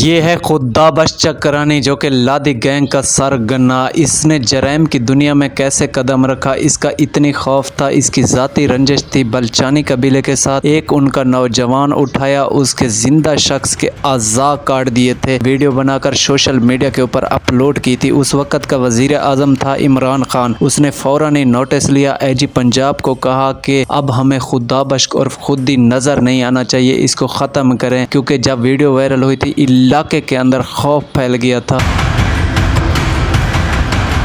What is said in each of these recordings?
یہ ہے خدابش چکرانی جو کہ لادھی گینگ کا سرگنا۔ اس نے جرائم کی دنیا میں کیسے قدم رکھا، اس کا اتنی خوف تھا، اس کی ذاتی رنجش تھی بلچانی قبیلے کے ساتھ۔ ایک ان کا نوجوان اٹھایا، اس کے زندہ شخص کے اعضاء کاٹ دیے تھے، ویڈیو بنا کر سوشل میڈیا کے اوپر اپلوڈ کی تھی۔ اس وقت کا وزیر اعظم تھا عمران خان۔ اس نے فوراً ہی نوٹس لیا، اے جی پنجاب کو کہا کہ اب ہمیں خدابش اور خودی نظر نہیں آنا چاہیے، اس کو ختم کریں، کیونکہ جب ویڈیو وائرل ہوئی تھی علاقے کے اندر خوف پھیل گیا تھا۔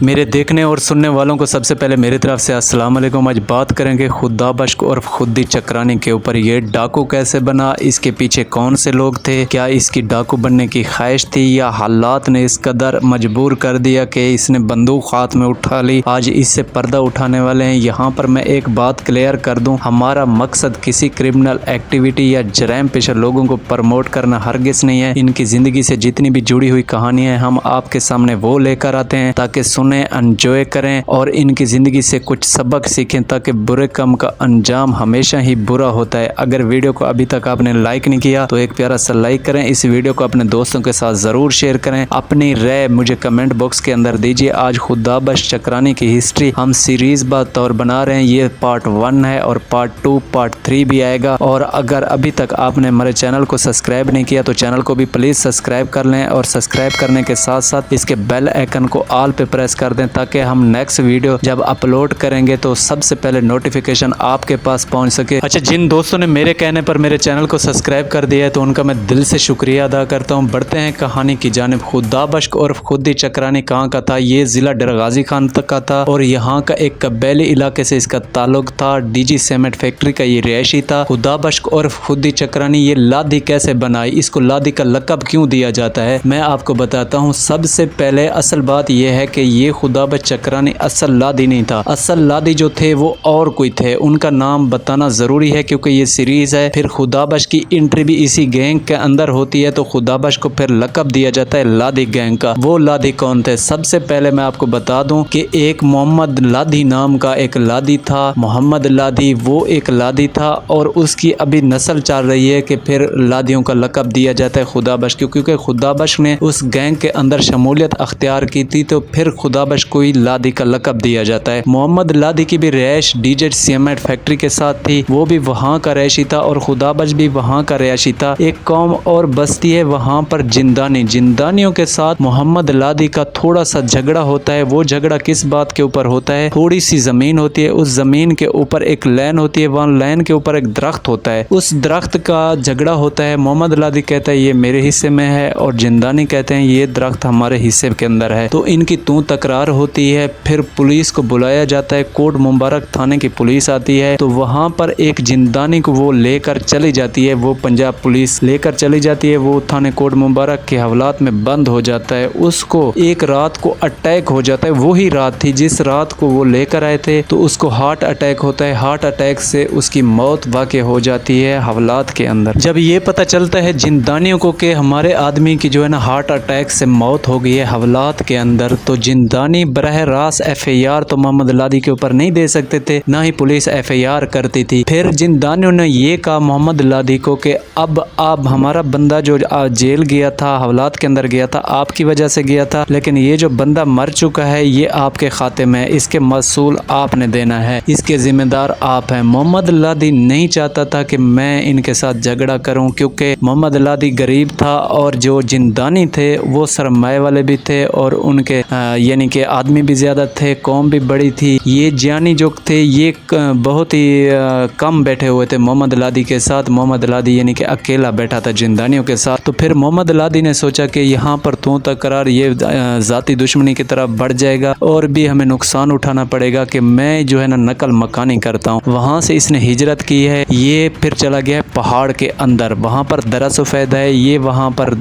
میرے دیکھنے اور سننے والوں کو سب سے پہلے میری طرف سے السلام علیکم۔ آج بات کریں گے خدابش اور خودی چکرانی کے اوپر۔ یہ ڈاکو کیسے بنا، اس کے پیچھے کون سے لوگ تھے، کیا اس کی ڈاکو بننے کی خواہش تھی یا حالات نے اس قدر مجبور کر دیا کہ اس نے بندوق ہاتھ میں اٹھا لی۔ آج اس سے پردہ اٹھانے والے ہیں۔ یہاں پر میں ایک بات کلیئر کر دوں، ہمارا مقصد کسی کرمنل ایکٹیویٹی یا جرائم پیشہ لوگوں کو پروموٹ کرنا ہرگز نہیں ہے۔ ان کی زندگی سے جتنی بھی جڑی ہوئی کہانیاں ہم آپ کے سامنے وہ لے کر آتے ہیں تاکہ سنیں، انجوائے کریں اور ان کی زندگی سے کچھ سبق سیکھیں، تاکہ برے کام کا انجام ہمیشہ ہی برا ہوتا ہے۔ اگر ویڈیو کو ابھی تک آپ نے لائک نہیں کیا تو ایک پیارا سا لائک کریں، اس ویڈیو کو اپنے دوستوں کے ساتھ ضرور شیئر کریں، اپنی رائے مجھے کمنٹ باکس کے اندر دیجیے۔ آج خدابش چکرانی کی ہسٹری ہم سیریز بات طور بنا رہے ہیں، یہ پارٹ 1 ہے اور پارٹ 2 پارٹ 3 بھی آئے گا۔ اور اگر ابھی تک آپ نے ہمارے چینل کو سبسکرائب نہیں کیا تو چینل کو بھی پلیز سبسکرائب کر لیں، اور سبسکرائب کرنے کے ساتھ ساتھ اس کے بیل آئیکن کو آل پہ پریس کر دیں تاکہ ہم نیکسٹ ویڈیو جب اپلوڈ کریں گے تو سب سے پہلے نوٹیفیکیشن آپ کے پاس پہنچ سکے۔ اچھا، جن دوستوں نے میرے کہنے پر میرے چینل کو سبسکرائب کر دیا ہے تو ان کا میں دل سے شکریہ ادا کرتا ہوں۔ بڑھتے ہیں کہانی کی جانب۔ خدابش اور خودی چکرانی کہاں کا تھا؟ یہ ضلع ڈرغازی خان تک کا تھا اور یہاں کا ایک قبیلی علاقے سے اس کا تعلق تھا۔ ڈی جی سیمنٹ فیکٹری کا یہ رہائشی تھا۔ خدابش اور خودی چکرانی یہ لادھی کیسے بنائی، اس کو لادھی کا لقب کیوں دیا جاتا ہے، میں آپ کو بتاتا ہوں۔ سب سے پہلے اصل بات یہ ہے کہ یہ خدابش چکرانی اصل لادھی نہیں تھا، اصل لادھی جو تھے وہ اور کوئی تھے، ان کا نام بتانا ضروری ہے کیونکہ یہ سیریز ہے۔ پھر خدابش کی انٹری بھی اسی گینگ کے اندر ہوتی ہے تو خدابش کو پھر لقب دیا جاتا ہے لادھی گینگ کا۔ وہ لادھی کون تھے؟ سب سے پہلے میں آپ کو بتا دوں کہ ایک محمد لادھی نام کا ایک لادھی تھا، محمد لادھی، وہ ایک لادھی تھا اور اس کی ابھی نسل چل رہی ہے کہ پھر لادھیوں کا لقب دیا جاتا ہے خدابش کیونکہ خدابش نے اس گینگ کے اندر شمولیت اختیار کی تھی تو پھر خدابش کو ہی لادھی کا لقب دیا جاتا ہے۔ محمد لادھی کی بھی رہائش ڈی جے سیمنٹ فیکٹری کے ساتھ تھی، وہ بھی وہاں کا رہائشی تھا اور خدابش بھی وہاں کا رہائشی تھا۔ ایک قوم اور بستی ہے وہاں پر جندانی، جندانیوں کے ساتھ محمد لادھی کا تھوڑا سا جھگڑا ہوتا ہے۔ وہ جھگڑا کس بات کے اوپر ہوتا ہے؟ تھوڑی سی زمین ہوتی ہے، اس زمین کے اوپر ایک لین ہوتی ہے، وہاں لین کے اوپر ایک درخت ہوتا ہے، اس درخت کا جھگڑا ہوتا ہے۔ محمد لادھی کہتا ہے یہ میرے حصے میں ہے اور جندانی کہتے ہیں یہ درخت ہمارے حصے کے اندر ہے، تو ان کی تکرار ہوتی ہے۔ پھر پولیس کو بلایا جاتا ہے، کوٹ مبارک تھانے کی پولیس آتی ہے تو وہاں پر ایک جندانی کو وہ لے کر چلی جاتی ہے، وہ پنجاب پولیس لے کر چلی جاتی ہے، وہ تھانے کوٹ مبارک کے حوالات میں بند ہو جاتا ہے۔ اس کو ایک رات کو اٹیک ہو جاتا ہے، وہی رات تھی جس رات کو وہ لے کر آئے تھے، تو اس کو ہارٹ اٹیک ہوتا ہے، ہارٹ اٹیک سے اس کی موت واقع ہو جاتی ہے حوالات کے اندر۔ جب یہ پتہ چلتا ہے جندانیوں کو کہ ہمارے آدمی کی جو ہے نا ہارٹ اٹیک سے موت ہو گئی ہے حوالات کے اندر، تو جندانی براہ راست ایف آئی آر تو محمد لادھی کے اوپر نہیں دے سکتے تھے، نہ ہی پولیس ایف آئی آر کرتی تھی۔ پھر جندانیوں نے یہ کہا محمد لادھی کو کہ اب آپ ہمارا بندہ جو جیل گیا تھا، حوالات کے اندر گیا تھا، آپ کی وجہ سے گیا تھا، لیکن یہ جو بندہ مر چکا ہے یہ آپ کے خاتے میں ہے، اس کے مسئول آپ نے دینا ہے، اس کے ذمہ دار آپ ہیں۔ محمد لادھی نہیں چاہتا تھا کہ میں ان کے ساتھ جھگڑا کروں کیونکہ محمد لادھی غریب تھا اور جو جندانی تھے وہ سرمایہ والے بھی تھے اور ان کے یعنی کہ آدمی بھی زیادہ تھے، قوم بھی بڑی تھی۔ یہ جیانی جو تھے یہ بہت ہی کم بیٹھے ہوئے تھے محمد لادھی کے ساتھ، محمد لادھی یعنی کہ اکیلا بیٹھا تھا جندانیوں کے ساتھ۔ تو پھر محمد لادھی نے سوچا کہ یہاں پر تکرار یہ ذاتی دشمنی کی طرف بڑھ جائے گا اور بھی ہمیں نقصان اٹھانا پڑے گا کہ میں جو ہے نا نقل مکانی کرتا ہوں۔ وہاں سے اس نے ہجرت کی ہے، یہ پھر چلا گیا ہے پہاڑ کے اندر، وہاں پر درہ سفیدہ ہے، یہ وہاں پر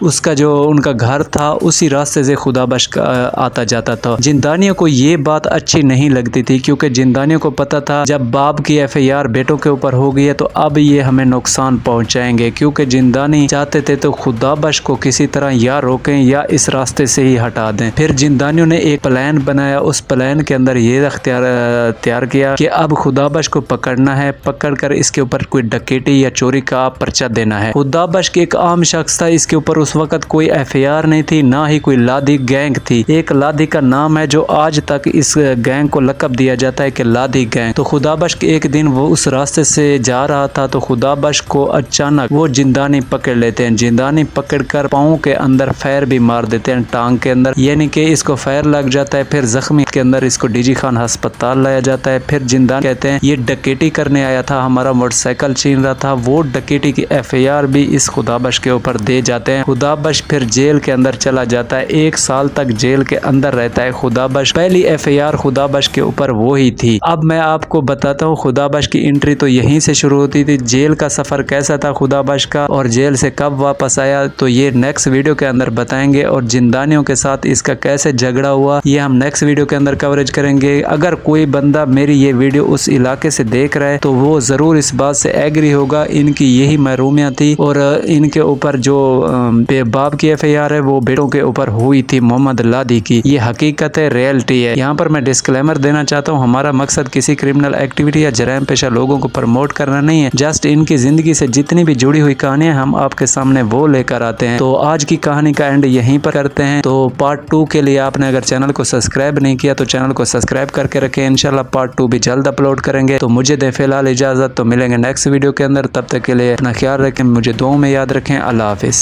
اس کا جو ان کا گھر تھا اسی راستے سے خدا بخش آتا جاتا تھا۔ زندانیوں کو یہ بات اچھی نہیں لگتی تھی، کیونکہ زندانیوں کو پتا تھا جب باپ کی FIR بیٹوں کے اوپر ہو گئی ہے تو اب یہ ہمیں نقصان پہنچائیں گے، کیونکہ زندانی چاہتے تھے تو خدا بخش کو کسی طرح یا روکیں یا اس راستے سے ہی ہٹا دیں۔ پھر زندانیوں نے ایک پلان بنایا، اس پلان کے اندر یہ تیار کیا کہ اب خدا بخش کو پکڑنا ہے، پکڑ کر اس کے اوپر کوئی ڈکیٹی یا چوری کا پرچہ دینا ہے۔ خدا بخش ایک عام شخص تھا، اس کے اوپر اس وقت کوئی FIR نہیں تھی، نہ ہی کوئی لادھی گینگ تھی۔ ایک لادھی کا نام ہے جو آج تک اس گینگ کو لقب دیا جاتا ہے کہ لادھی گینگ۔ تو خدا بخش ایک دن وہ اس راستے سے جا رہا تھا تو خدا بخش کو اچانک وہ زندانی پکڑ لیتے ہیں۔ زندانی پکڑ کر پاؤں کے اندر فیر بھی مار دیتے ہیں، ٹانگ کے اندر، یعنی کہ اس کو فیر لگ جاتا ہے۔ پھر زخمی کے اندر اس کو DG خان ہسپتال لایا جاتا ہے۔ پھر زندانی کہتے ہیں یہ ڈکیٹی کرنے آیا تھا، ہمارا موٹر سائیکل چھین رہا تھا، وہ ڈکیٹی کی FIR بھی اس خدا بخش کے اوپر دے جاتے ہیں۔ خدا بخش پھر جیل کے اندر چلا جاتا ہے، 1 سال تک جیل کے اندر رہتا ہے خدا بخش۔ پہلی FIR خدا بخش کے اوپر وہی تھی۔ اب میں آپ کو بتاتا ہوں خدا بخش کی انٹری تو یہیں سے شروع ہوتی تھی۔ جیل کا سفر کیسا تھا خدا بخش کا، اور جیل سے کب واپس آیا، تو یہ نیکسٹ ویڈیو کے اندر بتائیں گے، اور زندانیوں کے ساتھ اس کا کیسے جھگڑا ہوا یہ ہم نیکسٹ ویڈیو کے اندر کوریج کریں گے۔ اگر کوئی بندہ میری یہ ویڈیو اس علاقے سے دیکھ رہا ہے تو وہ ضرور اس بات سے ایگری ہوگا، ان کی یہی محرومیاں تھی، اور ان کے اوپر جو باپ کی FIR ہے وہ بیٹوں کے اوپر ہوئی تھی محمد لادھی کی۔ یہ حقیقت ہے، ریئلٹی ہے۔ یہاں پر میں ڈسکلیمر دینا چاہتا ہوں، ہمارا مقصد کسی کرمنل ایکٹیویٹی یا جرائم پیشہ لوگوں کو پروموٹ کرنا نہیں ہے، جسٹ ان کی زندگی سے جتنی بھی جڑی ہوئی کہانیاں ہم آپ کے سامنے وہ لے کر آتے ہیں۔ تو آج کی کہانی کا اینڈ یہیں پر کرتے ہیں۔ تو پارٹ 2 کے لیے آپ نے اگر چینل کو سبسکرائب نہیں کیا تو چینل کو سبسکرائب کر کے رکھیں، انشاءاللہ پارٹ 2 بھی جلد اپلوڈ کریں گے۔ تو مجھے دیں فی الحال اجازت، تو ملیں گے نیکسٹ ویڈیو کے اندر، تب تک کے لیے اپنا خیال رکھیں، مجھے دعاؤں میں یاد رکھیں۔ اللہ حافظ۔